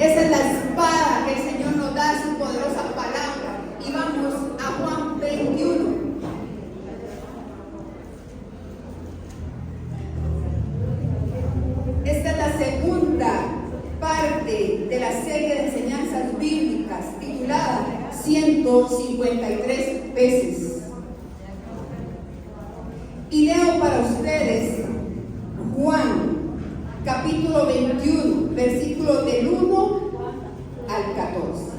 Esa es la espada que el Señor nos da, su poderosa palabra. Y vamos a Juan 21. Esta es la segunda parte de la serie de enseñanzas bíblicas titulada 153 veces. Y leo para ustedes Juan capítulo 21, versículos del 1 al 14.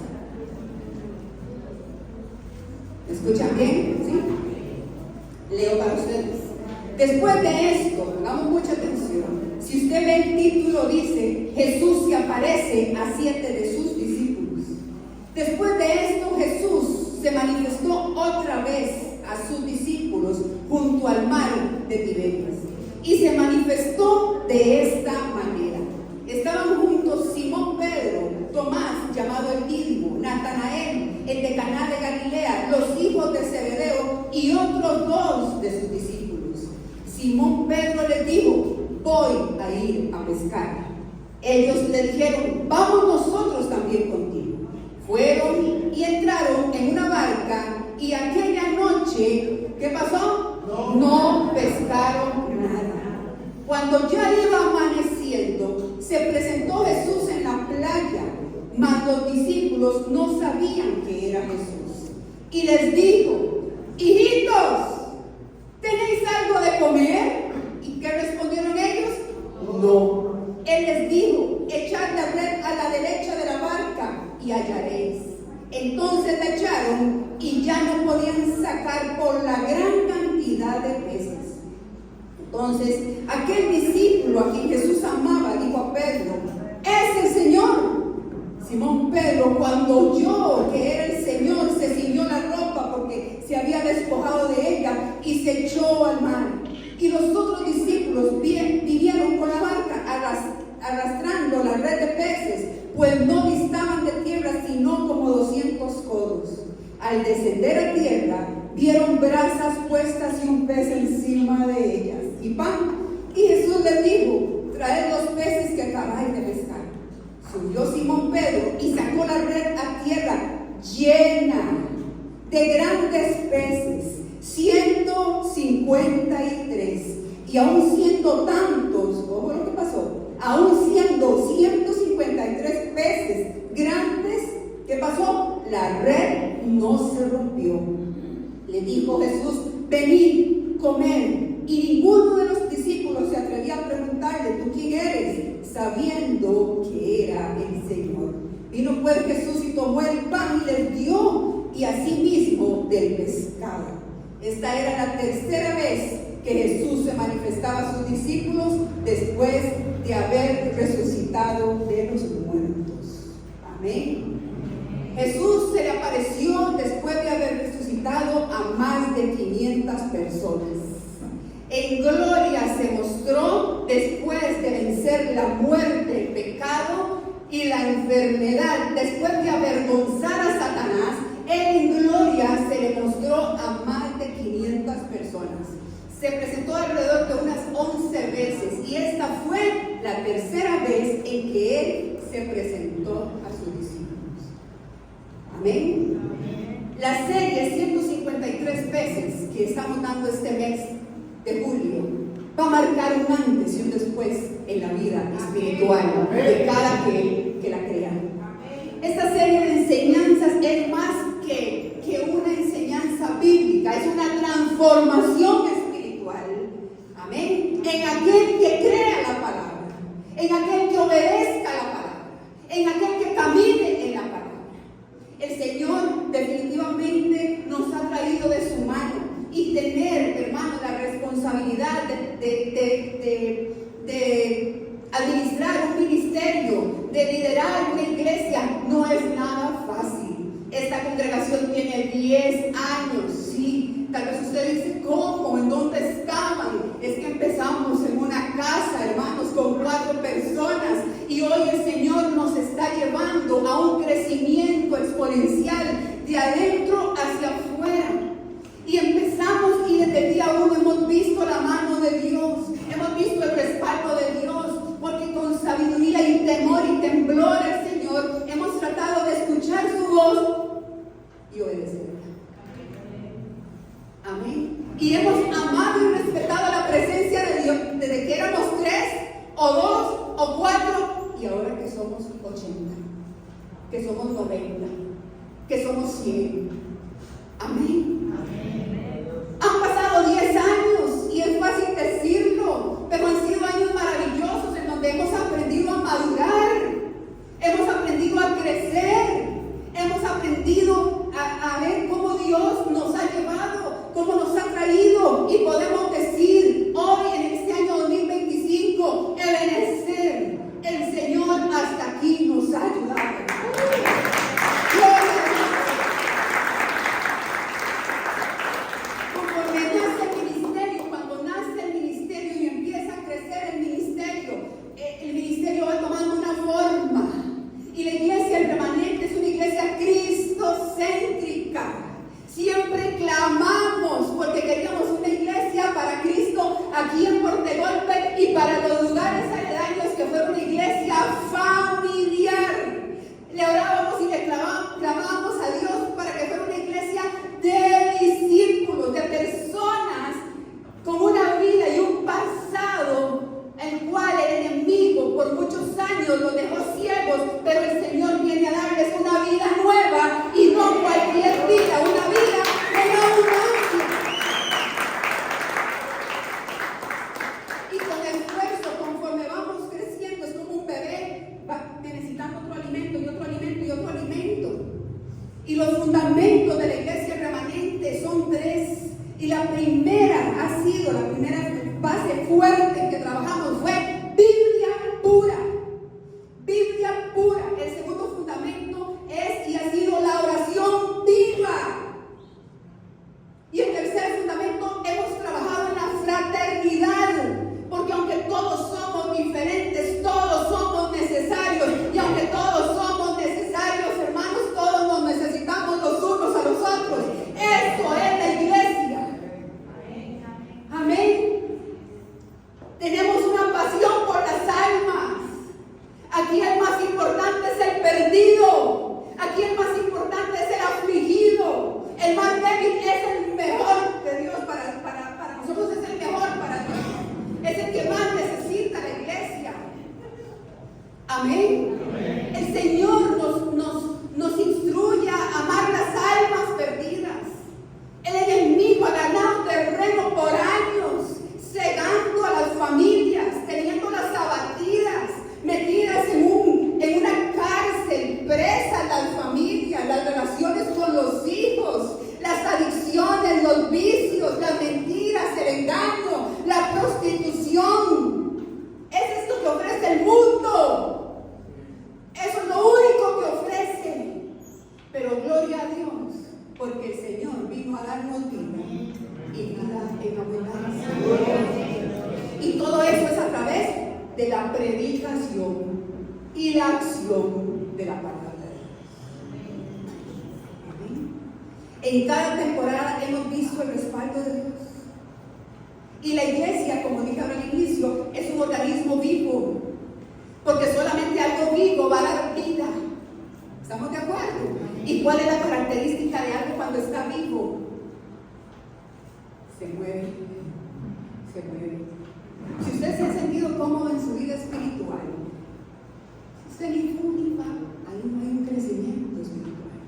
¿Me escuchan bien? ¿Sí? Leo para ustedes. Después de esto, pongamos mucha atención. Si usted ve el título, dice: Jesús se aparece a 7 de sus discípulos. Después de esto, Jesús se manifestó otra vez a sus discípulos junto al mar de Tiberias. Y se manifestó de esta manera. Estaban juntos Simón Pedro, Tomás, llamado el Dídimo, Natanael, el de Caná de Galilea, los hijos de Zebedeo y otros 2 de sus discípulos. Simón Pedro les dijo: voy a ir a pescar. Ellos le dijeron: vamos nosotros también contigo. Fueron y entraron en una barca, y aquella noche, ¿qué pasó? No pescaron nada. Cuando ya iba amaneciendo, se presentó Jesús en la playa, mas los discípulos no sabían que era Jesús. Y les dijo: hijitos, ¿tenéis algo de comer? ¿Y qué respondieron ellos? No. Él les dijo: echad la red a la derecha de la barca y hallaréis. Entonces la echaron y ya no podían sacar por la gran cantidad de peces. Entonces aquel discípulo a quien Jesús amaba dijo a Pedro: ¡es el Señor! Simón Pedro, cuando oyó que era el Señor, se ciñó la ropa porque se había despojado de ella y se echó al mar. Y los otros discípulos vinieron con la barca arrastrando la red de peces, pues no distaban de tierra sino como 200 codos. Al descender a tierra, vieron brasas puestas y un pez encima de ellas, y pan. Y Jesús les dijo: traed los peces que acabáis de pescar. Subió Simón Pedro y sacó la red a tierra llena de grandes peces, 153. Y aún siendo tantos, ¿cómo lo que pasó? Aún siendo 153 peces grandes, ¿qué pasó? La red no se rompió. Le dijo Jesús: venid, comed. Y ninguno de los discípulos se atrevía a preguntarle: ¿tú quién eres?, sabiendo que era el Señor. Vino pues Jesús y tomó el pan y les dio, y asimismo del pescado. Esta era la tercera vez que Jesús se manifestaba a sus discípulos después de haber resucitado de los muertos. Amén. Jesús se le apareció después de haber resucitado a más de 500 personas. En gloria se mostró después de vencer la muerte, el pecado y la enfermedad. Después de avergonzar a Satanás, Él en gloria se le mostró a más de 500 personas. Se presentó alrededor de unas 11 veces, y esta fue la tercera vez en que Él se presentó a sus discípulos. Amén. La serie 153 veces que estamos dando este mes de julio va a marcar un antes y un después en la vida espiritual de cada aquel que la crea. Esta serie de enseñanzas es más que una enseñanza bíblica, es una transformación espiritual. Amén. En aquel que crea la palabra, en aquel que obedezca la palabra, en aquel que camine en la palabra. El Señor definitivamente nos ha traído de su mano, y tener, hermano, la responsabilidad de administrar un ministerio, de liderar una iglesia, no es nada fácil. Esta congregación tiene 10 años, sí. Tal vez usted dice: ¿cómo? ¿En dónde estaban? Es que empezamos en una casa, hermanos, con 4 personas, y hoy el Señor nos está llevando a un crecimiento exponencial de adentro hacia afuera. Y empezamos, y desde el día 1 hemos visto la mano de Dios, hemos visto el respaldo de Dios, porque con sabiduría y temor y temblor el Señor Señor, hemos tratado de escuchar su voz y obedecerla. Amén. Y hemos amado y respetado la presencia de Dios desde que éramos 3 o 2 o 4 y ahora que somos 80, que somos 90, que somos 100. Amén. Han pasado 10 años y es fácil decirlo, pero han sido años maravillosos en donde hemos aprendido a madurar, hemos aprendido a crecer, hemos aprendido a ver cómo Dios nos ha llevado, cómo nos ha traído, y podemos decir hoy en este año 2025, Ebenezer, el Señor hasta aquí nos ha ayudado. Conforme nace el ministerio, cuando nace el ministerio y empieza a crecer el ministerio va tomando una forma. Y la iglesia, el remanente, es una iglesia cristocéntrica. Siempre clamamos porque queríamos una iglesia para Cristo aquí en Portegolpe y para los lugares aledaños, que fuera una iglesia familiar. Le orábamos y le clamábamos a Dios para que fuera una iglesia de discípulos, de personas con una vida y un pasado el cual el enemigo por muchos años los dejó ciegos, pero el Señor viene a darles una vida nueva, y no cualquier vida, una vida de abundancia. Y con esfuerzo, conforme vamos creciendo, es como un bebé, va necesitando otro alimento y otro alimento y otro alimento. Y los fundamentos de la iglesia remanente son 3. Y la primera base fuerte que trabajamos fue Biblia pura. Biblia pura. El segundo fundamento es y ha sido la oración viva. Y el tercer fundamento, hemos trabajado en la fraternidad. Porque aunque todos somos diferentes, todos somos necesarios. Y aunque todos somos necesarios, hermanos, todos nos necesitamos los unos a los otros. Esto es la iglesia. Amén. Tenemos una pasión por las almas. Aquí el más importante es el perdido. Aquí el más importante es el afligido. El más débil es el mejor de Dios para nosotros, es el mejor para Dios. Es el que más necesita la iglesia. Amén. Amén. El Señor nos instruye a amar las almas perdidas. El enemigo ha ganado terreno por años, cegando a las familias, teniéndolas abatidas, metidas en una cárcel, presas las familias, las relaciones con los hijos, las adicciones, los vicios, las mentiras, el engaño, la prostitución. Es esto que ofrece el mundo. Eso es lo único que ofrece. Pero gloria a Dios, porque el Señor vino a darnos vida y vida en abundancia. Y todo eso es a través de la predicación y la acción de la palabra de Dios. En cada temporada hemos visto el respaldo de Dios. Y la iglesia, como dije al inicio, es un organismo vivo, porque solamente algo vivo va a dar vida. ¿Estamos de acuerdo? ¿Y cuál es la característica de algo cuando está vivo? Se mueve, se mueve. Si usted se ha sentido cómodo en su vida espiritual, usted ni fu ni fa, ahí no hay un crecimiento espiritual.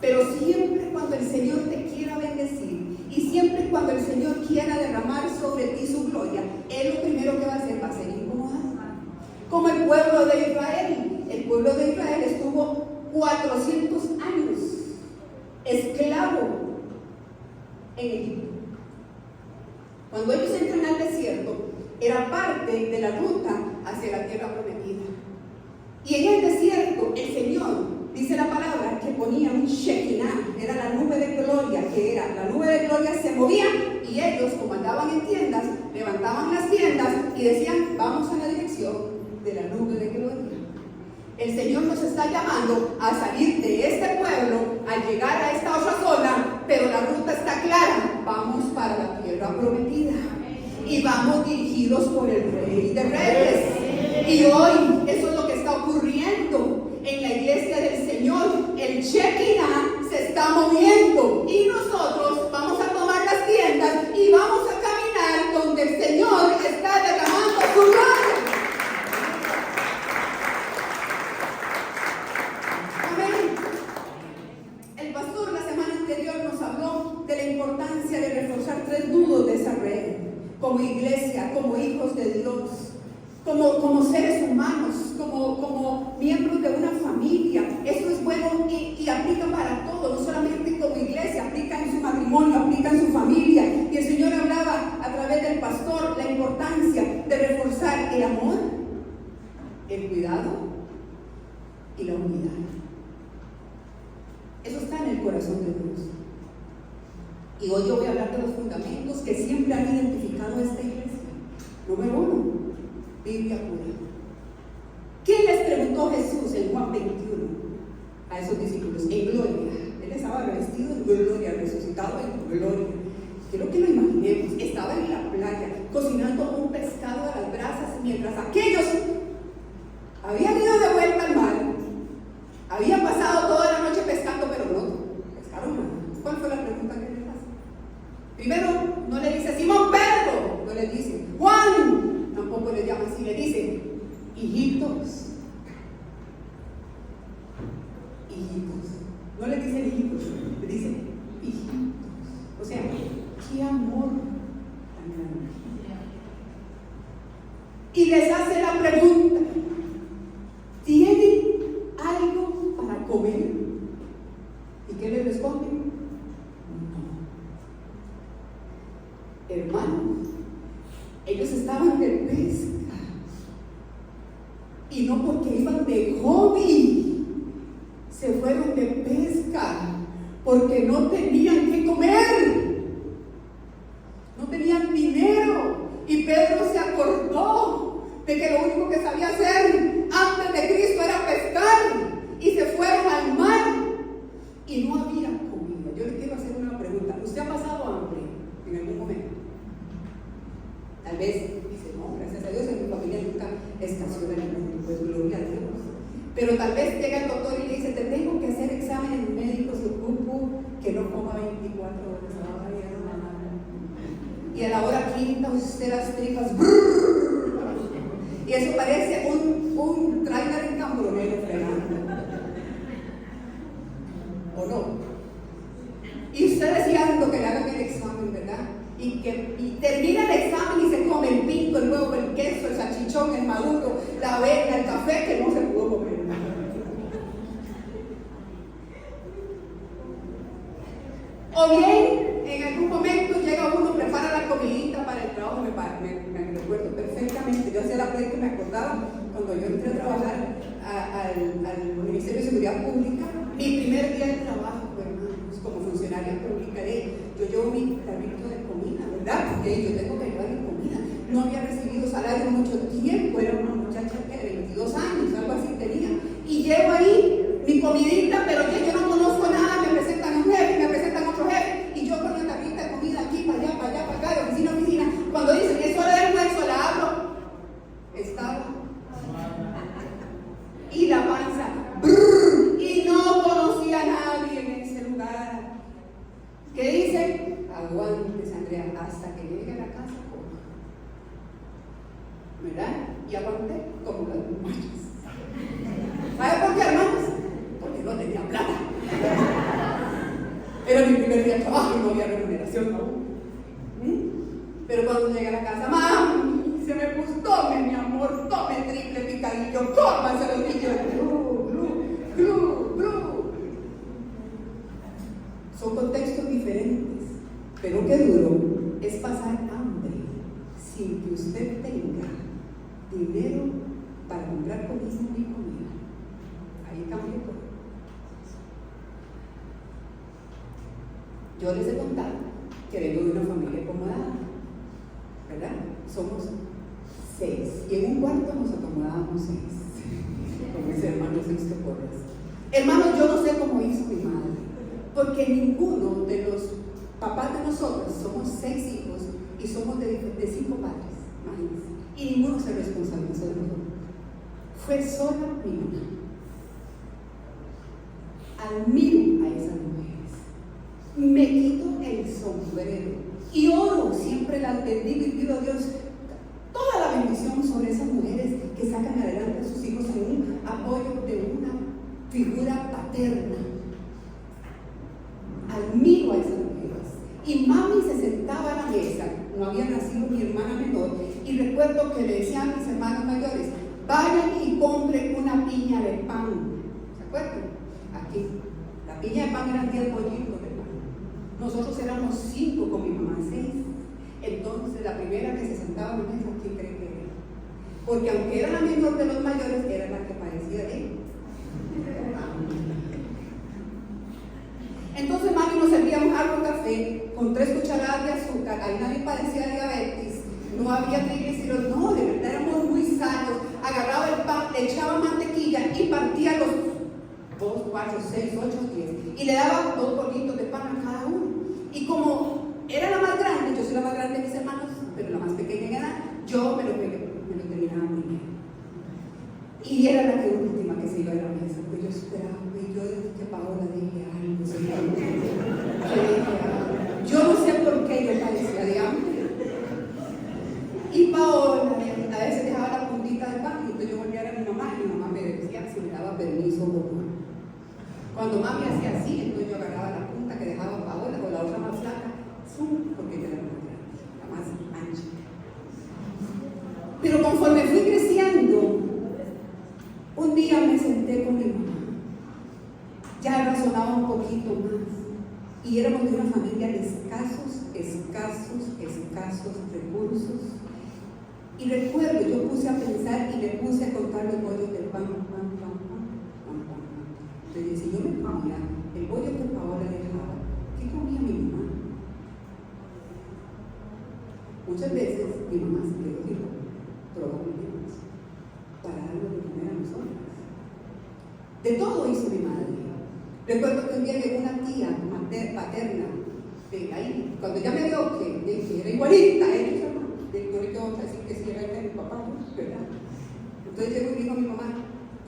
Pero siempre cuando el Señor te quiera bendecir y siempre cuando el Señor quiera derramar sobre ti su gloria, Él lo primero que va a hacer va a ser incomodar. Como el pueblo de Israel. El pueblo de Israel estuvo 400 años esclavo en Egipto. Cuando ellos entran al desierto, era parte de la ruta hacia la tierra prometida. Y en el desierto, el Señor, dice la palabra, que ponía un Shekinah, era la nube de gloria, que era la nube de gloria, se movía, y ellos, como andaban en tiendas, levantaban las tiendas y decían, vamos a la dirección de la nube de gloria. El Señor nos está llamando a salir de este pueblo, a llegar a esta otra zona, pero la ruta está clara. Vamos para la tierra prometida. Y vamos dirigidos por el Rey de Reyes. Y hoy eso es lo que está ocurriendo en la iglesia el Shekinah se está moviendo y nosotros vamos a tomar las tiendas y vamos a caminar donde el Señor está derramando su gloria. Amén. El pastor la semana anterior nos habló de la importancia de reforzar 3 nudos de esa red, como iglesia, como hijos de Dios, como seres humanos, como miembros de una familia. Eso es bueno y aplica para todo, no solamente como iglesia, aplica en su matrimonio, aplica en su familia. Y el Señor hablaba a través del pastor la importancia de reforzar el amor, el cuidado y la unidad. Eso está en el corazón de Dios. Y hoy yo voy a hablar de los fundamentos que siempre han identificado a esta iglesia. Número 1, Biblia pura. ¿Qué les preguntó Jesús en Juan 21 a esos discípulos? En gloria. Él estaba revestido en gloria, resucitado en gloria. Quiero que lo imaginemos. Estaba en la playa cocinando un pescado a las brasas mientras aquellos habían ido de vuelta al mar, habían pasado toda la noche pescando, pero no pescaron nada. ¿Cuál fue la pregunta que les hace? Primero, no le dice Simón Pedro, no le dice Juan, tampoco le llama así, le dice hijitos. No le dice hijitos, le dice hijitos. O sea, qué amor tan grande. Y les hace la pregunta: ¿tienen algo para comer? ¿Y qué les responden? No. Hermanos, ellos estaban de pesca. Y no porque iban de hobby, se fueron de pesca, porque no tenían que comer, no tenían dinero. Y Pedro se acordó de que lo único que sabía hacer antes de Cristo era pescar, y se fueron al mar y no había comida. Yo le quiero hacer una pregunta: ¿usted ha pasado hambre en algún momento? Tal vez dice: no, gracias a Dios en mi familia nunca escaseó de alimento, pues gloria a Dios. Pero tal vez llega el doctor y le dice: te tengo que hacer exámenes médicos y ocupo que no coma 24 horas. Y a la hora quinta usted las tripas, brrr, y eso parece un tráiler en cambronero fregando, ¿o no? Y usted deseando que le hagan el examen, ¿verdad? Y termina el examen y se come el pinto, el huevo, el queso, el salchichón, el maduro, la avena, el café, que no se pudo comer. O bien, en algún momento llega uno, prepara la comidita para el trabajo. Me recuerdo perfectamente, yo hacía la prueba que me acordaba cuando yo entré a trabajar al Ministerio de Seguridad Pública. Mi primer día de trabajo, hermanos, como funcionaria pública, yo llevo mi carrito de comida, ¿verdad? Porque yo tengo que llevar mi comida. No había recibido salario mucho tiempo, era una muchacha que de 22 años, algo así tenía. Y llevo ahí mi comidita, pero yo no conozco nada, me presentan un jefe, me presentan otro jefe, y yo con la tarjeta de comida aquí, para allá, para allá, para acá, de oficina a oficina. Cuando dicen es hora del almuerzo, la abro, estaba. Y la panza, brrr, y no conocía a nadie en ese lugar. ¿Qué dice? Aguantes, Andrea, hasta que llegue a la casa, ¿verdad? Y aguanté como las muchachas. ¿Sabe por qué, hermanos? Porque no tenía plata. Era mi primer día de trabajo y no había remuneración aún. Pero cuando llegué a la casa, mami, se me puso: tome, mi amor, tome triple picadillo, cómase los niños. Son contextos diferentes, pero qué duro es pasar hambre sin que usted tenga dinero para comprar comida y comida. Ahí cambia todo. Yo les he contado que vengo de una familia acomodada, ¿verdad? Somos 6 y en un cuarto nos acomodábamos 6, como ese hermano Sixto Porras. Hermanos, yo no sé cómo hizo mi madre, porque ninguno de los papás de nosotros, somos 6 hijos y somos de 5 padres, imagínense, y ninguno se responsabilizó de nosotros. Fue sola mi mamá. admiro a esas mujeres. Me quito el sombrero y oro, siempre las bendigo y pido a Dios toda la bendición sobre esas mujeres que sacan adelante a sus hijos en un apoyo de una figura paterna. Admiro a esas mujeres. Y mami se sentaba a la mesa, no había nacido mi hermana menor, y recuerdo que le decía a mis hermanos mayores: vayan y compren una piña de pan. ¿Se acuerdan? Aquí. La piña de pan eran 10 bollitos de pan. Nosotros éramos 5 con mi mamá, 6. Entonces la primera que se sentaba a la mesa, ¿quién cree que era? Porque aunque era la menor de los mayores, era la que parecía de él. Entonces mami nos servía un jarro de café con 3 cucharadas de azúcar. Ahí nadie padecía diabetes, no había triglicéridos, no, de verdad éramos muy sanos. Agarraba el pan, le echaba mantequilla y partía los 2, 4, 6, 8, 10 y le daba 2 bolitos de pan a cada uno. Y como era la más grande, yo soy la más grande de mis hermanos, pero la más pequeña en edad, yo me lo terminaba primero. Y era la última que se iba a la mesa, pues yo esperaba, y yo dije que Paola dije algo, yo no sé por qué yo parecía de hambre. Y Paola a veces dejaba la puntita del pan, y entonces yo volvía a ver a mi mamá, y mi mamá me decía si me daba permiso o no. Cuando mami hacía así, entonces yo agarraba la punta que dejaba Paola, o la otra más flaca, porque yo era más grande, la más ancha. Pero conforme fui creciendo, un día me senté con mi mamá, ya razonaba un poquito más, y éramos de una familia de escasos recursos. Y recuerdo, yo puse a pensar y le puse a contar los bollos del pan. Entonces, si yo me comía el bollo que Paola dejaba, ¿qué comía mi mamá? Muchas veces mi mamá se quedó dijo, probablemente, para darle de comer a nosotros. De todo hizo mi madre. Recuerdo que un día llegó una tía paterna de ahí, cuando ya me vio que era igualita a ellos, yo le tengo que decir que sí era el de mi papá, ¿verdad? Entonces llegó y dijo a mi mamá: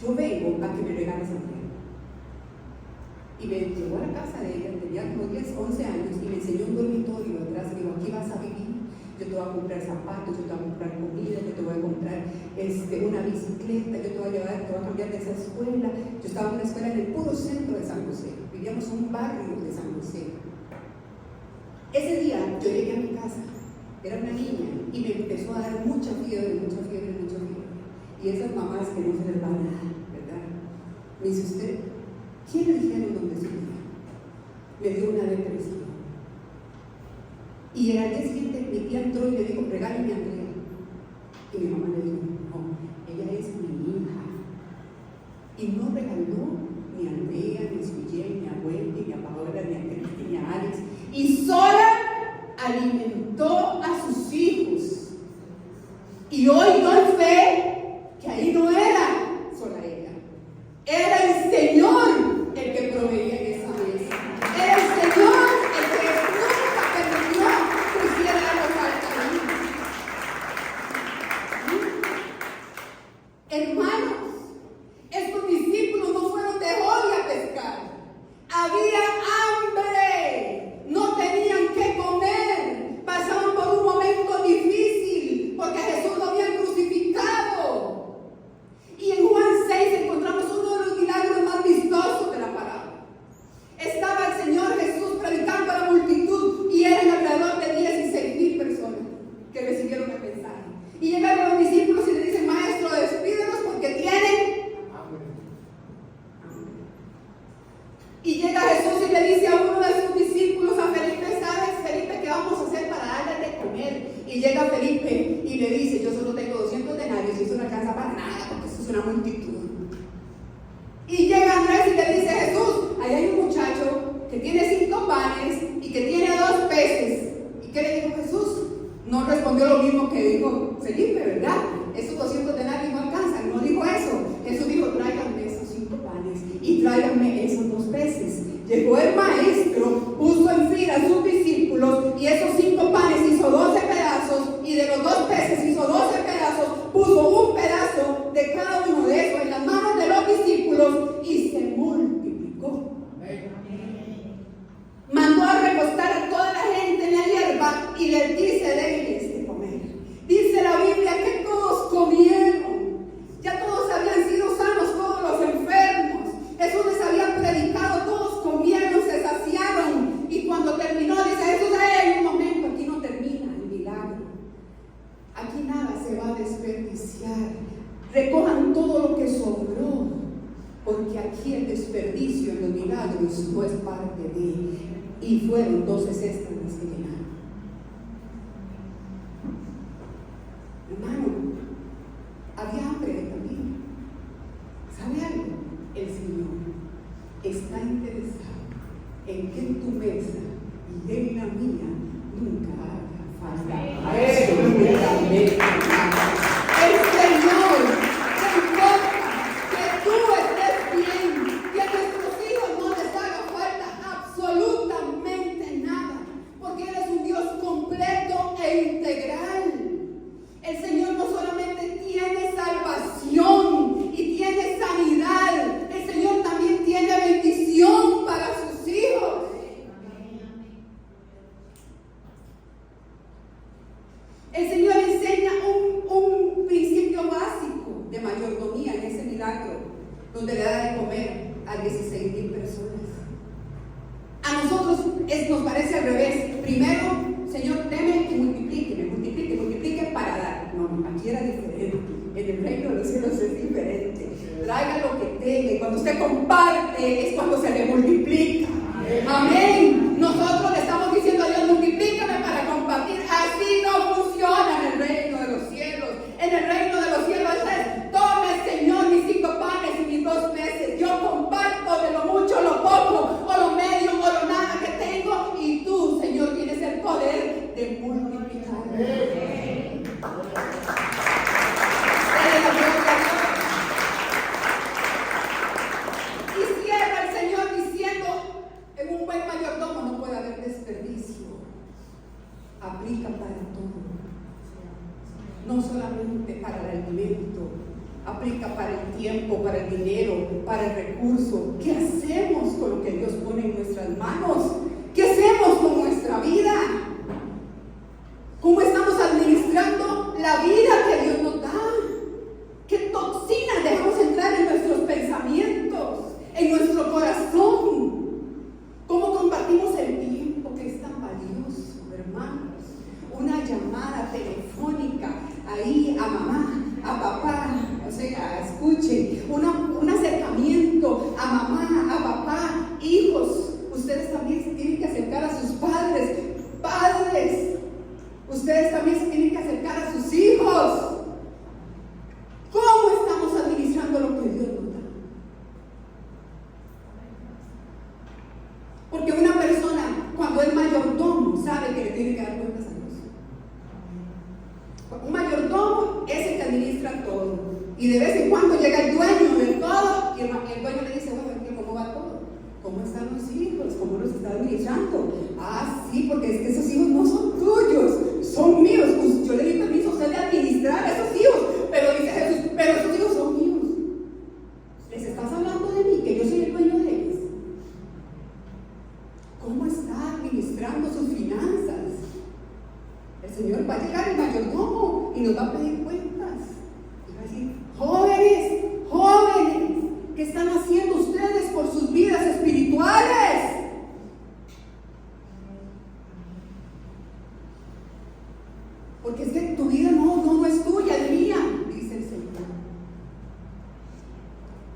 yo vengo a que me regales a mí. Y me llevó a la casa de ella, tenía como 10, 11 años, y me enseñó un dormitorio atrás. Y dijo: aquí vas a vivir, yo te voy a comprar zapatos, yo te voy a comprar comida, yo te voy a comprar una bicicleta, yo te voy a llevar, te voy a cambiar de esa escuela. Yo estaba en una escuela en el puro centro de San José, vivíamos en un barrio de San José. Ese día yo llegué a mi casa, era una niña, y me empezó a dar mucha fiebre. Y esas mamás que no se les va nada, ¿verdad? Me dice: usted, ¿quién le dijeron dónde se iba? Me dio una depresión. Y al día siguiente mi tía entró y le dijo: regáleme a Andrea. Y mi mamá le dijo: no, ella es mi hija. Y no regaló ni a Andrea, ni a Suyén, ni a Wendy, ni a Paola, ni a Cristi, ni a Alex. Y sola alimentó a sus hijos. Y hoy doy fe que ahí no era sola ella. Era el Señor el que proveía en esa mesa. Era el Señor el que nunca permitió que hiciera algo falta de mí. Hermanos, estos discípulos no fueron de hoy a pescar. Había hambre, no tenían que comer, pasaban por un momento difícil porque Jesús lo habían crucificado. Y en Juan 6 encontramos uno de los milagros más vistosos de la parábola. Estaba el Señor Jesús predicando a la multitud y eran alrededor de 16,000 personas que recibieron el mensaje. Y llegan los discípulos y le dicen: maestro, despídenos porque tienen hambre. Y llega Jesús y le dice a uno de sus discípulos, a Felipe: ¿sabes, Felipe, qué vamos a hacer para darles de comer? Y llega Felipe y le dice: yo solo tengo 200 denarios y eso no alcanza para nada porque eso es una multitud. Y llega Andrés y le dice: Jesús, ahí hay un muchacho que tiene 5 panes y que tiene 2 peces. ¿Y qué le dijo Jesús? No respondió lo mismo que dijo Felipe, ¿verdad? Esos 200 denarios no alcanzan. No dijo eso. Jesús dijo: tráiganme esos 5 panes y tráiganme esos 2 peces. Llegó el maestro, puso en fila a sus discípulos y esos 5 panes hizo 12 pedazos, y de los 2 peces hizo 12 pedazos, puso un pedazo de cada uno de esos en las manos de los discípulos y se multiplicó. porque aquí el desperdicio en los milagros no es parte de él. Y fueron 12 cestas las que llenaron. Hermano, había hambre también. ¿Sabe algo? El Señor está interesado en que en tu mesa y en la mía nunca haga falta absolutamente nada. El Señor te importa que tú estés bien, que a nuestros hijos no les haga falta absolutamente nada, porque Él es un Dios completo e integral. El Señor no solamente tiene salvación y tiene sanidad, el Señor también tiene bendición para sus hijos. El Señor enseña un principio básico de mayordomía en ese milagro, donde le da de comer a 16,000 personas. A nosotros nos parece al revés. Primero, Señor, deme y multiplique para dar. No, aquí era diferente. En el reino de los cielos es diferente. Traiga lo que tenga, y cuando usted comparte es cuando se le multiplica. Amén. Nosotros le estamos diciendo a Dios, multiplícame para compartir. Así no funciona en el reino de los cielos. En el reino de los cielos es: tome, Señor, mis 5 panes y mis 2 peces. Yo comparto de lo mucho, lo poco, o lo medio, o lo nada que tengo. Y tú, Señor, tienes el poder de multiplicar. Y cierra el Señor diciendo: en un buen mayordomo no puede haber desperdicio. Aplica para todo, no solamente para el alimento, aplica para el tiempo, para el dinero, para el recurso. ¿Qué hacemos con lo que Dios pone en nuestras manos? ¿Qué hacemos con nuestra vida? ¿Cómo estamos administrando la vida que Dios nos da? ¿Qué toxinas dejamos entrar en nuestros pensamientos, en nuestro corazón? ¿Cómo compartimos el tiempo que es tan valioso, hermanos? Una llamada telefónica ahí a mamá, a papá, o sea, escuchen, un acercamiento a mamá, a papá, hijos. Ustedes también se tienen que acercar a sus padres, padres. Ustedes también se tienen que acercar a sus hijos. ¿Cómo estamos administrando lo que Dios nos da? Porque una persona, cuando es mayordomo, sabe que le tiene que dar cuentas a Dios. Un mayordomo es el que administra todo. Y de vez en cuando llega el dueño de todo y el dueño le dice: bueno, ¿cómo va todo? ¿Cómo están los hijos? ¿Cómo los está administrando? Ah, sí, porque es que esos hijos no son tuyos, son míos. Pues yo le di permiso a usted de administrar a esos hijos, pero dice Jesús: pero esos hijos son míos. ¿Les estás hablando de mí, que yo soy el dueño de ellos? ¿Cómo está administrando sus finanzas? El Señor va a llegar, el mayordomo, y nos va a pedir cuentas. Y va a decir: jóvenes, ¿qué están haciendo ustedes por sus vidas espirituales? Porque es que tu vida no es tuya, es mía, dice el Señor.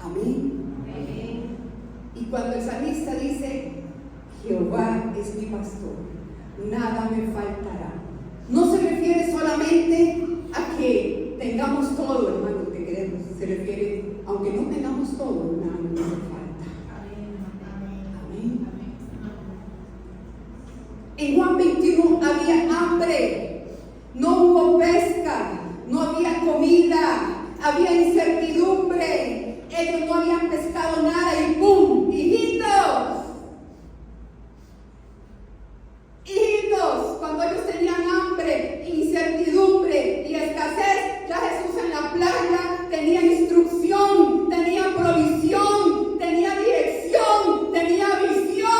Amén. Y cuando el salmista dice: Jehová es mi pastor, nada me faltará, no se refiere solamente a que tengamos todo, hermano, que queremos. Se refiere, aunque no tengamos todo, nada nos hace falta. Amén. En Juan 21 había hambre, no hubo pesca, no había comida, había incertidumbre. Ellos no habían pescado nada y ¡pum! Hijitos, cuando ellos tenían hambre, incertidumbre y escasez, ya Jesús en la playa tenía instrucción, tenía provisión, tenía dirección, tenía visión.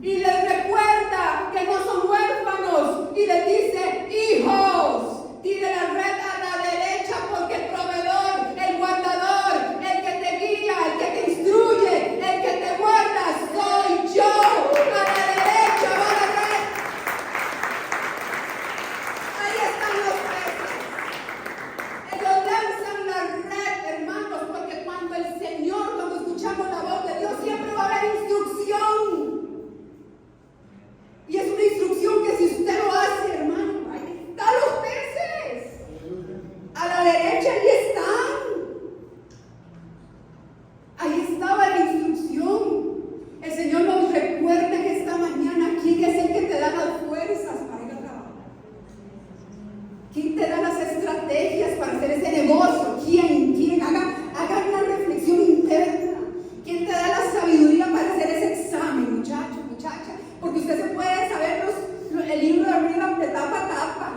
Y les recuerda que no son huérfanos y les dice: hijos, tire la red a la derecha, ahí están. Ahí estaba la instrucción. El Señor nos recuerda en esta mañana quién es el que te da las fuerzas para ir a trabajar. ¿Quién te da las estrategias para hacer ese negocio? ¿Quién? Haga una reflexión interna. ¿Quién te da la sabiduría para hacer ese examen, muchacho, muchacha? Porque usted se puede saber el libro de arriba de tapa a tapa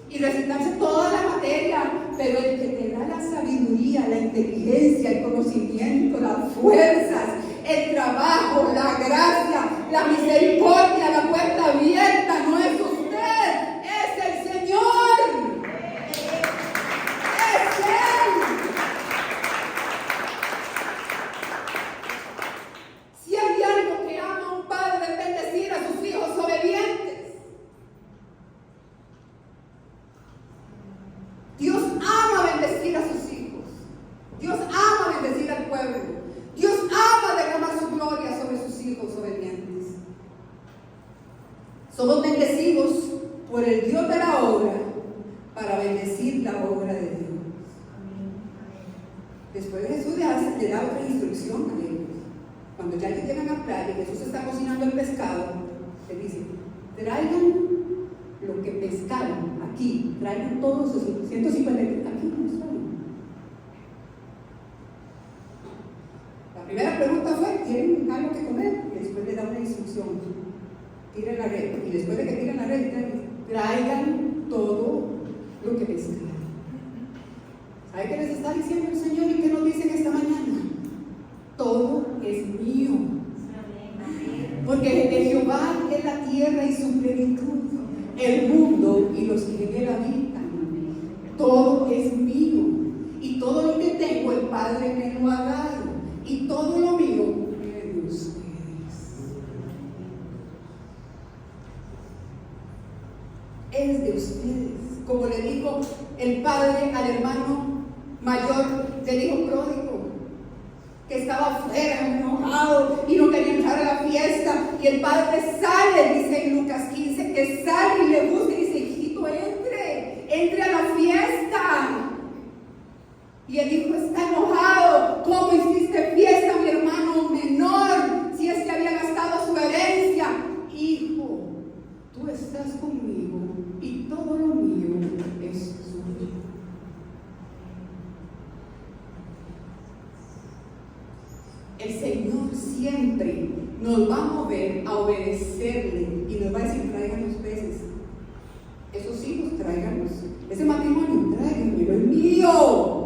y recitarse toda la materia, pero el que te da la sabiduría, la inteligencia, el conocimiento, las fuerzas, el trabajo, la gracia, la misericordia, la puerta abierta, no es usted, es el Señor. Es Él. Si hay algo que ama a un padre, es bendecir a sus hijos obedientes. Dios ama bendecir a sus hijos. Dios ama bendecir al pueblo. Dios ama derramar su gloria sobre sus hijos obedientes. Somos bendecidos por el Dios de la obra para bendecir la obra de Dios. Después Jesús le da otra instrucción a ellos. Cuando ya les llegan a playa y Jesús está cocinando el pescado, le dice: traigan lo que pescaron aquí, traigan todos sus 150 aquí nos traen. La primera pregunta fue: ¿tienen algo que comer? Y después le da una instrucción: tiren la red. Y después de que tiren la red, traigan todo lo que pescaron. ¿Sabe qué les está diciendo el Señor y qué nos dice en esta mañana? Todo es mío. Porque de Jehová es la tierra y su plenitud, el mundo y los que en él habitan. Todo es mío. Y todo lo que tengo el Padre me lo ha dado. Y todo lo mío es de ustedes. Es de ustedes. Como le dijo el padre al hermano mayor del hijo pródigo, que estaba afuera enojado y no quería entrar a la fiesta, y el padre sale, dice en Lucas 15, que sale y le busca y dice: hijito, entre a la fiesta. Y el hijo está enojado: ¿cómo hiciste fiesta, mi hermano menor, si es que había gastado su herencia? Hijo, tú estás conmigo y todo lo mío es suyo. El Señor siempre nos va a mover a obedecerle y nos va a decir: traigan los peces, esos hijos, tráiganlos, ese matrimonio, tráiganmelo, es mío.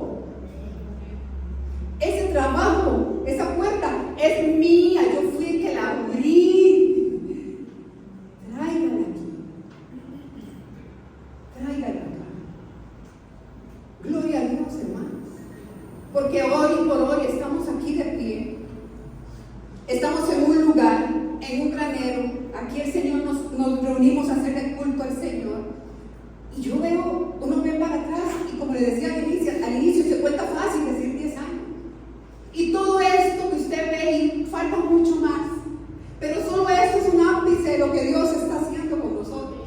Ese trabajo, esa puerta es mía, yo fui el que la abrí. Tráiganla aquí, tráiganla acá. Gloria a Dios, hermanos, porque hoy por hoy estamos aquí de pie. Estamos en un lugar, en un granero. Aquí el Señor nos reunimos a hacerle culto al Señor. Y yo veo, uno ve para atrás y, como le decía al inicio se cuenta fácil decir 10 años. Y todo esto que usted ve, y falta mucho más. Pero solo eso es un ápice de lo que Dios está haciendo con nosotros.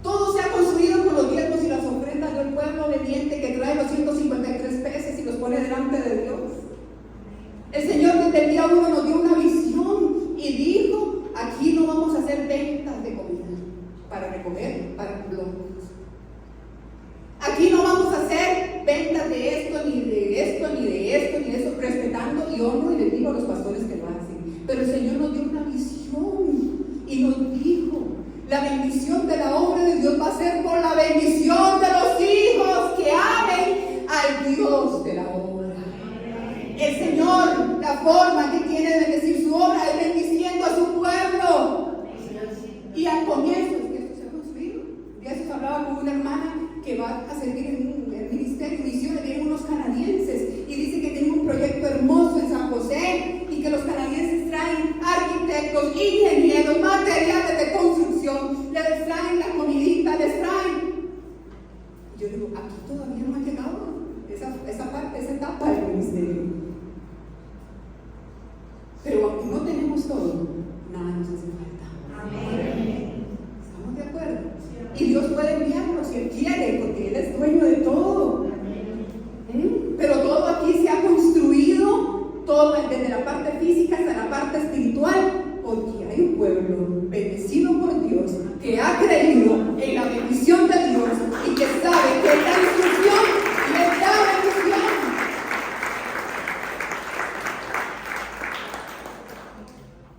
Todo se ha construido con los diezmos y las ofrendas del pueblo obediente que trae los 153 peces y los pone delante de Dios. El Señor desde el día 1 nos dio una visión y dijo: aquí no vamos a hacer ventas de comida para recoger para los. Aquí no vamos a hacer ventas de esto, ni de esto, ni de esto, ni de eso, respetando y honro y le digo a los pastores que lo hacen. Pero el Señor nos dio una visión y nos dijo: la bendición de la obra de Dios va a ser por la bendición de los hijos que amen al Dios de la obra. El Señor, la forma que tiene de bendecir su obra es bendiciendo a su pueblo. Y al comienzo, es que esto se ha construido. De eso hablaba con una hermana que va a servir en el ministerio de misiones, vienen unos canadienses y dice que tienen un proyecto hermoso en San José y que los canadienses traen arquitectos, ingenieros, materiales de construcción, les traen la comidita, les traen. Y yo digo: aquí todavía no ha llegado esa parte, esa etapa del ministerio. Pero aunque no tenemos todo, nada nos hace falta. Amén. ¿Estamos de acuerdo? Y Dios puede enviarnos si Él quiere, porque Él es dueño de todo. desde la parte física hasta la parte espiritual, porque hay un pueblo bendecido por Dios que ha creído en la bendición de Dios y que sabe que la instrucción les da bendición.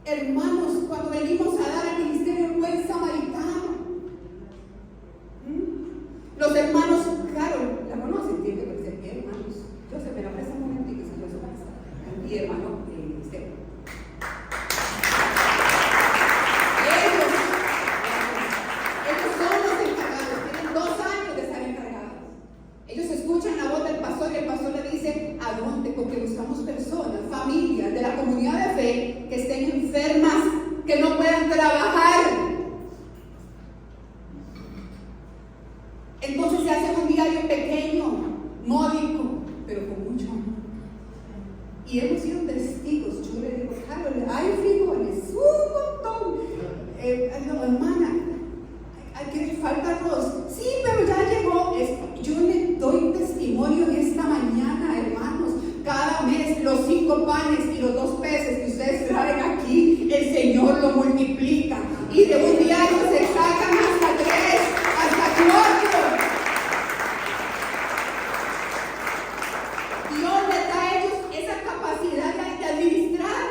Hermanos, cuando venimos a dar al ministerio el buen samaritano, los hermanos, claro, la conocen, tiene que parecer que hermanos. Yo se me la presta un momentito, si yo soy esta. Y hermano, Esteban. Ellos son los encargados, tienen 2 años de estar encargados. Ellos escuchan la voz del pastor y el pastor le dice, ¿a dónde? Porque buscamos personas, familias de la comunidad de fe que estén enfermas, que no puedan trabajar. Entonces se hace un diario pequeño, módico, pero con mucho amor. Y hemos sido testigos. Yo le digo, Carol, hay frijoles, un montón. No, hermana, que falta arroz. Sí, pero ya llegó. Yo le doy testimonio esta mañana, hermanos. Cada mes los 5 panes y los 2 peces que ustedes traen aquí, el Señor lo multiplica. Y de un diario se sacan hasta 3, hasta 4. Dios les da a ellos esa capacidad de administrar.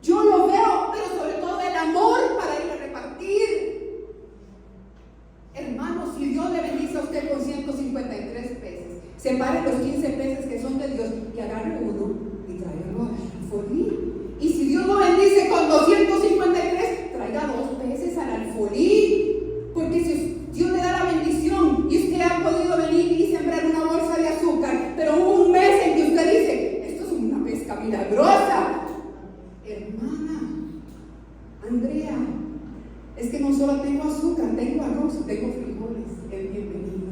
Yo lo veo, pero sobre todo el amor para ir a repartir. Hermanos, si Dios le bendice a usted con 153 pesos, separe los 15 pesos que son de Dios y agarre uno y tráigalo al alfolí. Y si Dios lo bendice con 253, traiga 2 pesos al alfolí. Porque si Dios le da la bendición y usted ha podido venir y sembrar una bolsa de azúcar, pero hubo un mes en que usted dice, esto es una pesca milagrosa. Hermana, Andrea, es que no solo tengo azúcar, tengo arroz, tengo frijoles, es bienvenido.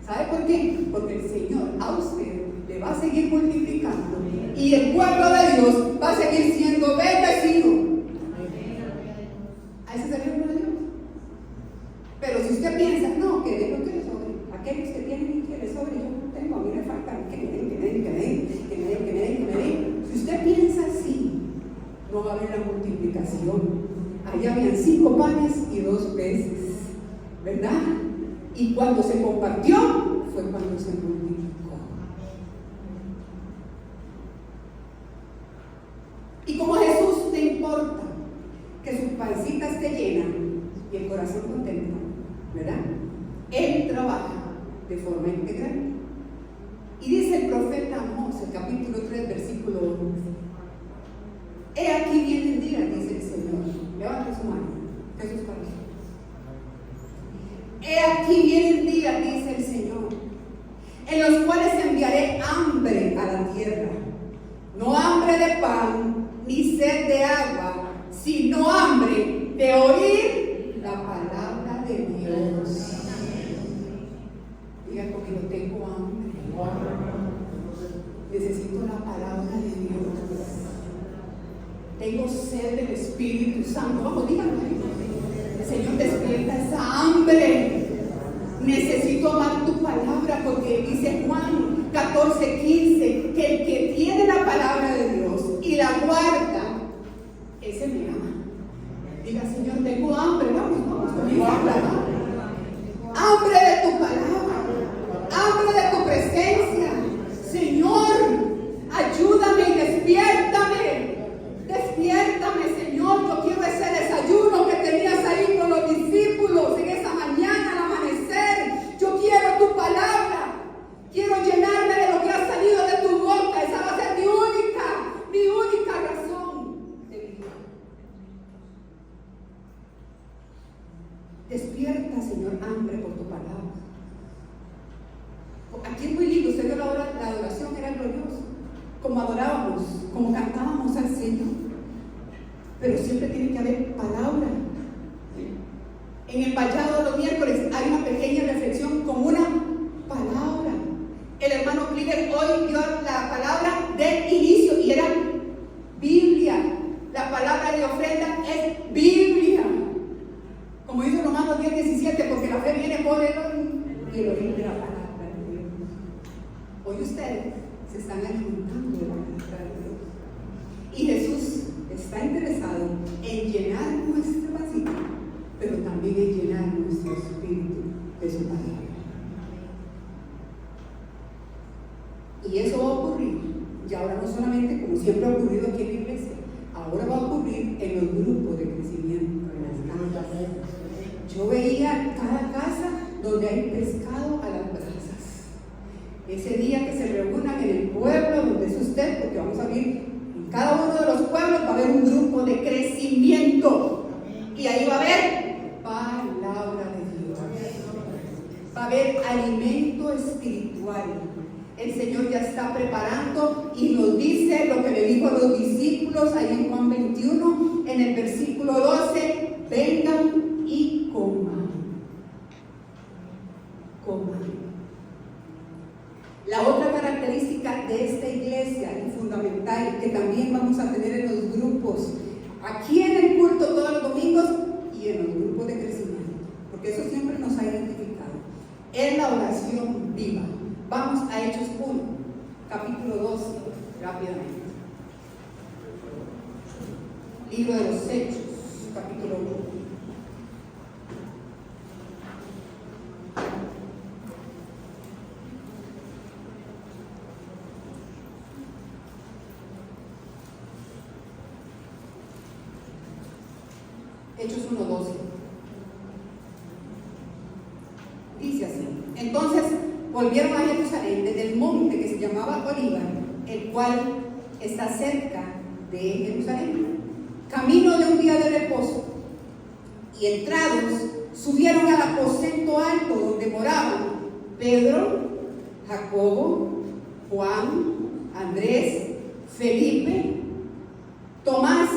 ¿Sabe por qué? Porque el Señor a usted le va a seguir multiplicando y el pueblo de Dios va a seguir siendo bendecido. ¿A ese sería el pueblo de Dios? Pero si usted piensa, no, que dejo que le sobre, aquellos que tienen que les sobre, yo no tengo, a mí me faltan, que me den. Si usted piensa así, no va a haber la multiplicación. Allá habían 5 panes y 2 peces, ¿verdad? Y cuando se compartió, fue cuando se multiplicó. Y como a Jesús te importa que su pancita esté llena y el corazón contento, ¿verdad? Él trabaja de forma integral. Y dice el profeta Amós, el capítulo 3, versículo 1. He aquí vienen días, dice el Señor. Levanta su mano, Jesús para usted. He aquí vienen días, dice el Señor, en los cuales enviaré hambre a la tierra. No hambre de pan, ni sed de agua, sino hambre de oír la palabra de Dios. Diga conmigo, tengo hambre. Necesito la palabra de Dios. Tengo sed del Espíritu Santo. Vamos, díganme. Señor, despierta esa hambre. Necesito amar tu palabra, porque dice Juan 14:15 que el que tiene la palabra de Dios y la guarda, ese me ama. Diga, Señor, tengo hambre. Vamos, conmigo. Hambre de tu palabra, hambre de tu presencia. Señor, ayúdame y despiértame. Despiértame, Señor. Yo quiero ese desayuno que tenías ahí con los discípulos en esa mañana al amanecer. Yo quiero tu palabra. Quiero llenarme de lo que ha salido de tu boca. Esa va a ser mi única razón de vida. Despierta, Señor, hambre por tu palabra. Aquí es muy lindo. Usted vio la adoración, era gloriosa. Como adorábamos, como cantábamos al Señor. Pero siempre tiene que haber palabra. En el vallado de los miércoles hay una pequeña reflexión con una palabra. El hermano Cliver hoy dio la palabra del inicio y era Biblia. La palabra de ofrenda es Biblia. Como dice Romanos 10:17, porque la fe viene por el oír y el oír de la palabra de Dios. Hoy usted se están alimentando de la palabra de Dios. Y Jesús está interesado en llenar nuestro vasito, pero también en llenar nuestro espíritu de su palabra. Y eso va a ocurrir, y ahora no solamente como siempre ha ocurrido aquí en la iglesia, ahora va a ocurrir en los grupos de crecimiento, en las casas. Yo veía cada casa donde hay pescado a las brasas. Ese día que se reúnan en el pueblo donde es usted, porque vamos a ver, en cada uno de los pueblos va a haber un grupo de crecimiento. Y ahí va a haber palabra de Dios. Va a haber alimento espiritual. El Señor ya está preparando y nos dice lo que le dijo a los discípulos ahí en Juan 21, en el versículo 12: vengan y coman. Coman. La otra característica de esta iglesia y fundamental que también vamos a tener en los grupos, aquí en el culto todos los domingos y en los grupos de crecimiento, porque eso siempre nos ha identificado, es la oración viva. Vamos a Hechos 1, capítulo 12, rápidamente. Libro de los Hechos, capítulo 1. Hechos 1:12. Dice así: entonces volvieron a Jerusalén desde el monte que se llamaba Oliva, el cual está cerca de Jerusalén, camino de un día de reposo. Y entrados, subieron al aposento alto donde moraban Pedro, Jacobo, Juan, Andrés, Felipe, Tomás,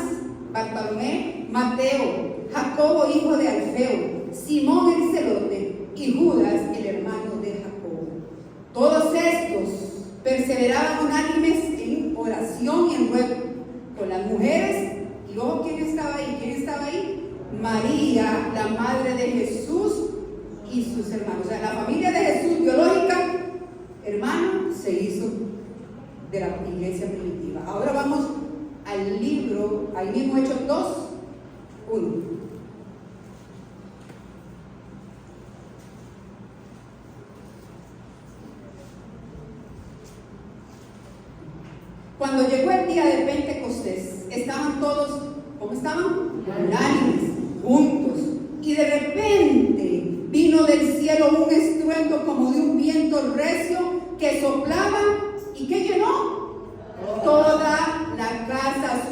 Bartolomé, Mateo, Jacobo hijo de Alfeo, Simón el celote y Judas el hermano de Jacobo. Todos estos perseveraban unánimes en oración y en ruego con las mujeres. Y luego, ¿quién estaba ahí? ¿Quién estaba ahí? María, la madre de Jesús, y sus hermanos. O sea, la familia de Jesús biológica, hermano, se hizo de la iglesia primitiva. Ahora vamos al libro, ahí mismo Hechos 2, 1. Cuando llegó el día de Pentecostés, estaban todos, ¿cómo estaban? Unánimes, juntos. Y de repente vino del cielo un estruendo como de un viento recio que soplaba y que llenó toda la casa.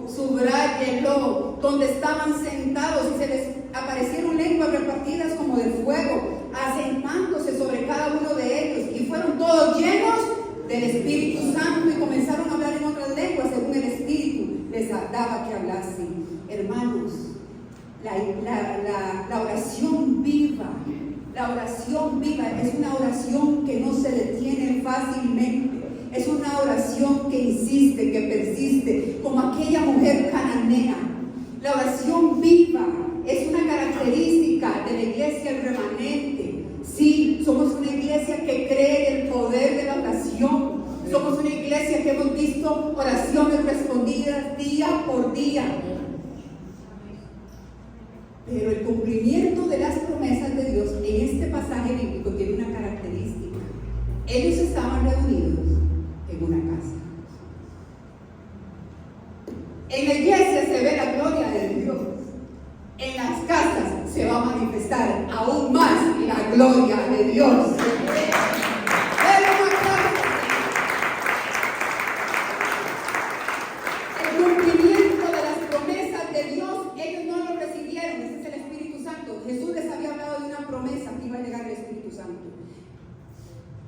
Subrayelo, donde estaban sentados, y se les aparecieron lenguas repartidas como de fuego, asentándose sobre cada uno de ellos, y fueron todos llenos del Espíritu Santo y comenzaron a hablar en otras lenguas según el Espíritu les daba que hablasen. Hermanos, la oración viva, es una oración que no se detiene fácilmente. Es una oración que insiste, que persiste, como aquella mujer cananea. La oración viva es una característica de la iglesia el remanente. Sí, somos una iglesia que cree en el poder de la oración. Somos una iglesia que hemos visto oraciones respondidas día por día. Pero el cumplimiento de las promesas de Dios en este pasaje bíblico tiene una característica. Ellos estaban reunidos en una casa. En la iglesia se ve la gloria de Dios. En las casas se va a manifestar aún más la gloria de Dios. El cumplimiento de las promesas de Dios, ellos no lo recibieron. Ese es el Espíritu Santo. Jesús les había hablado de una promesa que iba a llegar el Espíritu Santo.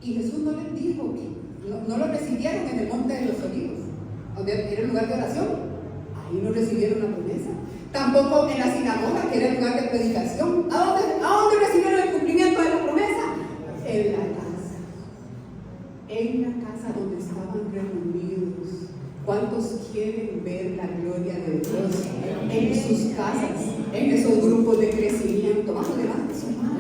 Y Jesús no les dijo que no lo recibieron en el monte de los olivos, donde era el lugar de oración. Ahí no recibieron la promesa. Tampoco en la sinagoga, que era el lugar de predicación. ¿A dónde recibieron el cumplimiento de la promesa? En la casa. En la casa donde estaban reunidos. ¿Cuántos quieren ver la gloria de Dios en sus casas, en esos grupos de crecimiento? Vamos, levante su mano.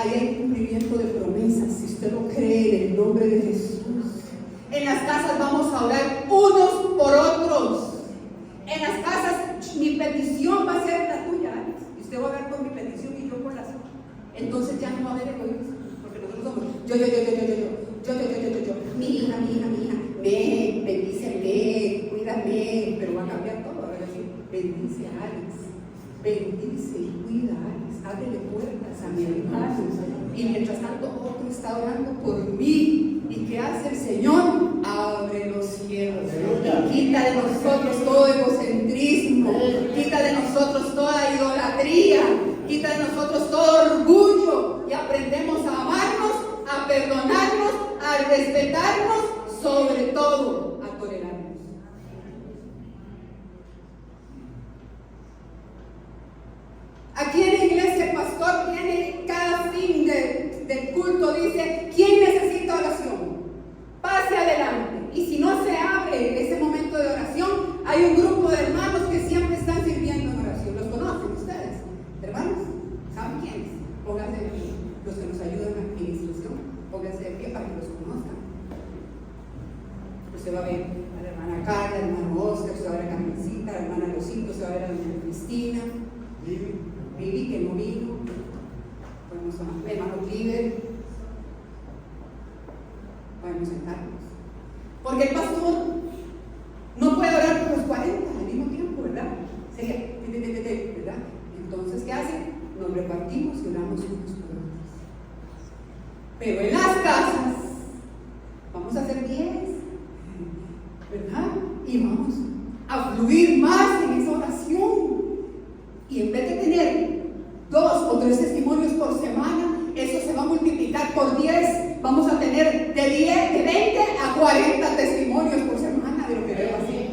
ahí hay cumplimiento de promesas, si usted lo cree en el nombre de Jesús. En las casas vamos a orar unos por otros. En las casas mi petición va a ser la tuya, Alex. Y usted va a orar por mi petición y yo por la suya. Entonces ya no va a haber egoísmo, porque nosotros somos yo, mi hija, bendíceme, cuídame, pero va a cambiar todo. Ahora sí, bendice a Alex, bendice y cuida a Alex, ábrele puertas a mi hermano. Y mientras tanto otro está orando por mí. ¿Y qué hace el Señor? Abre los cielos y quita de nosotros todo egocentrismo, quita de nosotros toda idolatría, quita de nosotros todo orgullo y aprendemos a amarnos, a perdonarnos, a respetarnos, sobre todo a tolerarnos. Aquí en la iglesia el pastor tiene cada fin del culto, dice: ¿quién necesita oración? Pase adelante. Y si no se abre ese momento de oración, hay un grupo de hermanos que siempre están sirviendo en oración. ¿Los conocen ustedes? ¿Hermanos? ¿Saben quiénes? Pónganse de pie. Los que nos ayudan en la administración, pónganse de pie para que los conozcan. Usted va a ver a la hermana Carla, al hermano Oscar, se va a ver a Carmencita, a la hermana Rosito, se va a ver a la hermana Cristina, Vivi, que no vino, podemos a hermano Cliver. Podemos sentarnos. Porque el pastor no puede orar por los 40 al mismo tiempo, ¿verdad? Sería, ¿verdad? Entonces, ¿qué hace? Nos repartimos y oramos unos por otros. Pero en las casas vamos a hacer 10, ¿verdad? Y vamos a fluir más en esa oración. Y en vez de tener 2 o 3 testimonios por semana, eso se va a multiplicar por 10. Vamos a tener de 20 a 40 testimonios por semana de lo que debo hacer.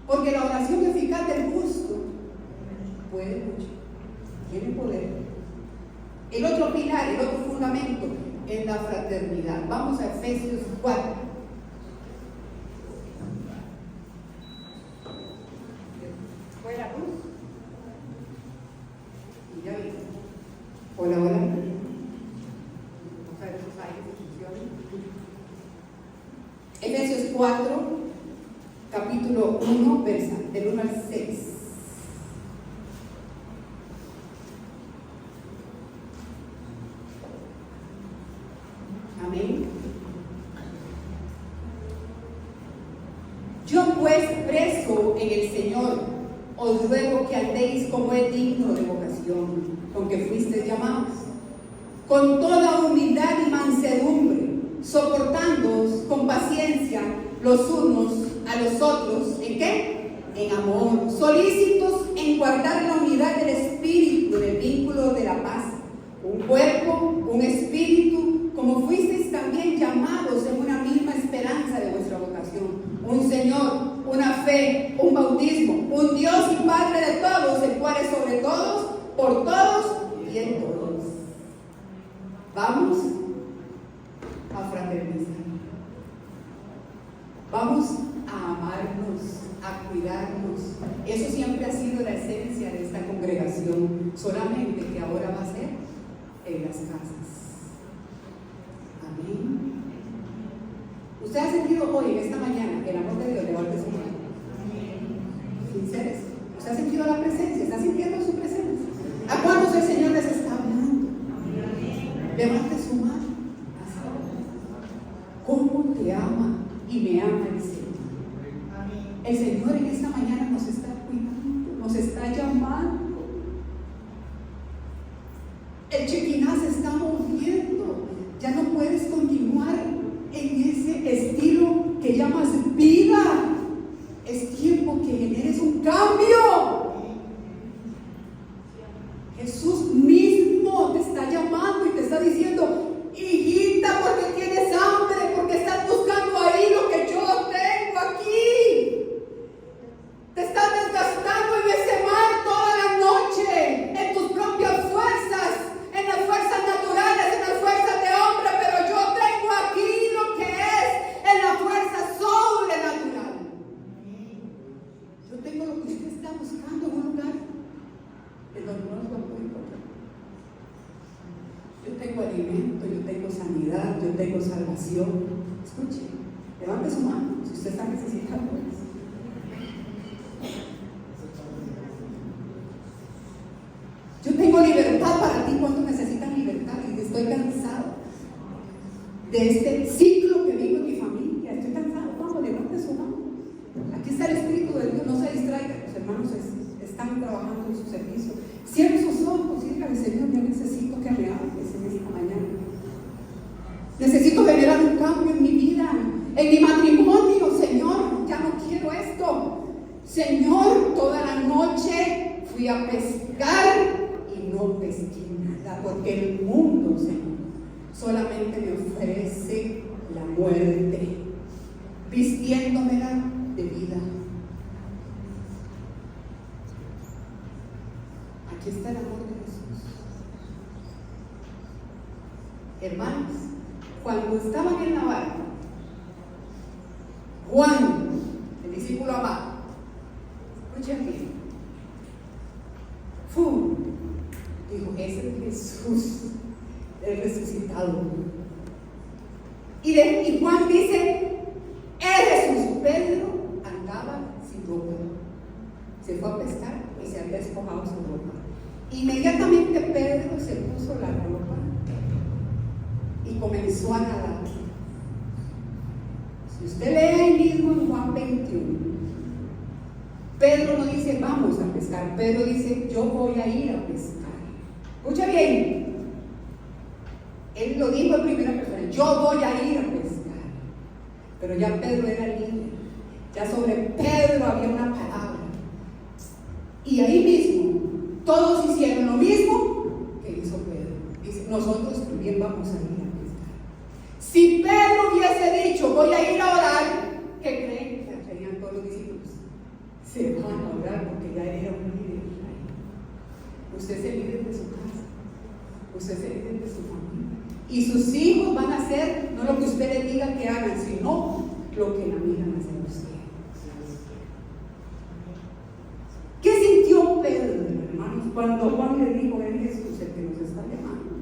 Porque la oración eficaz del justo puede mucho, tiene poder. El otro pilar, el otro fundamento es la fraternidad. Vamos a Efesios 4. ¿Fue la luz? Y ya vi. Hola, hola. Vamos a ver esos aires que funcionan. Efesios 4, capítulo 1, del 1 al 6. Amén. Yo pues, preso en el Señor, os ruego que andéis como es digno de vocación con que fuisteis llamados, con toda humildad y mansedumbre, soportándoos con paciencia los unos a los otros, ¿en qué? En amor, solícitos en guardar la unidad del espíritu, del vínculo de la paz, un cuerpo, un espíritu, como fuisteis también llamados en una misma esperanza de vuestra vocación, un Señor, una fe, un bautismo, un Dios y Padre de todos, el cual es sobre todos, por todos y en todos. Vamos a fraternizar. Vamos a amarnos, a cuidarnos. Eso siempre ha sido la esencia de esta congregación, solamente que ahora va a ser en las casas. Amén. ¿Usted ha sentido hoy, en esta mañana, el amor de Dios? Levante su mano. Sinceros. ¿Usted ha sentido la presencia? ¿Está sintiendo su presencia? ¿A cuántos el Señor les está hablando? Levante su mano. ¿Cómo te ama y me ama el Señor? El Señor en esta mañana nos está cuidando, nos está llamando. El Chequiná se está moviendo. Ya no puedes continuar en ese estilo que llamas vida. Es tiempo que generes un cambio. Jesús mismo te está llamando y te está diciendo: hijita, porque tienes hambre, porque estás buscando ahí lo que yo tengo aquí. Te estás desgastando en ese mar toda la noche, en tus propias fuerzas, en las fuerzas naturales, en las fuerzas de hombre, pero yo tengo aquí lo que es en la fuerza sobrenatural. Yo tengo lo que usted está buscando. tengo alimento, yo tengo sanidad, yo tengo salvación. Escuche, levante su mano si usted está necesitando eso. Yo tengo libertad para ti. ¿Cuánto necesitan libertad? Y estoy cansado de este ciclo que vivo en mi familia. Estoy cansado. Vamos, levante su mano. Aquí está el Espíritu de Dios. No se distraiga. Los hermanos están trabajando en su servicio. Cierre sus ojos y dígale: Señor, yo necesito que me hables en esta mañana. Necesito generar un cambio en mi vida, en mi matrimonio. Señor, ya no quiero esto. Señor, toda la noche fui a pescar y no pesqué nada, porque el mundo, Señor, solamente me ofrece la muerte, vistiéndomela de vida. Aquí está el amor de Jesús. Hermanos, cuando estaban en la barca, Juan, el discípulo amado, escuchen bien, dijo: ese es Jesús, el resucitado. Y Juan dice: es Jesús. Pedro andaba sin ropa, se fue a pescar y se había despojado su ropa. Inmediatamente Pedro se puso la ropa y comenzó a nadar. Si usted lee ahí mismo en Juan 21, Pedro no dice vamos a pescar, Pedro dice yo voy a ir a pescar. Escucha bien, él lo dijo en primera persona: yo voy a ir a pescar. Pero ya Pedro era libre, ya sobre Pedro había una palabra. Y ahí mismo todos hicieron lo mismo que hizo Pedro. Dice: nosotros también vamos a ir a pescar. Si Pedro hubiese dicho voy a ir a orar, ¿qué creen que harían todos los discípulos? Se van a orar, porque ya era un líder. Usted es el líder de su casa, usted es el líder de su familia, y sus hijos van a hacer no lo que usted les diga que hagan, sino lo que la miran hacer usted. ¿Qué sintió Pedro, hermanos, cuando Juan le dijo: es Jesús el que nos está llamando?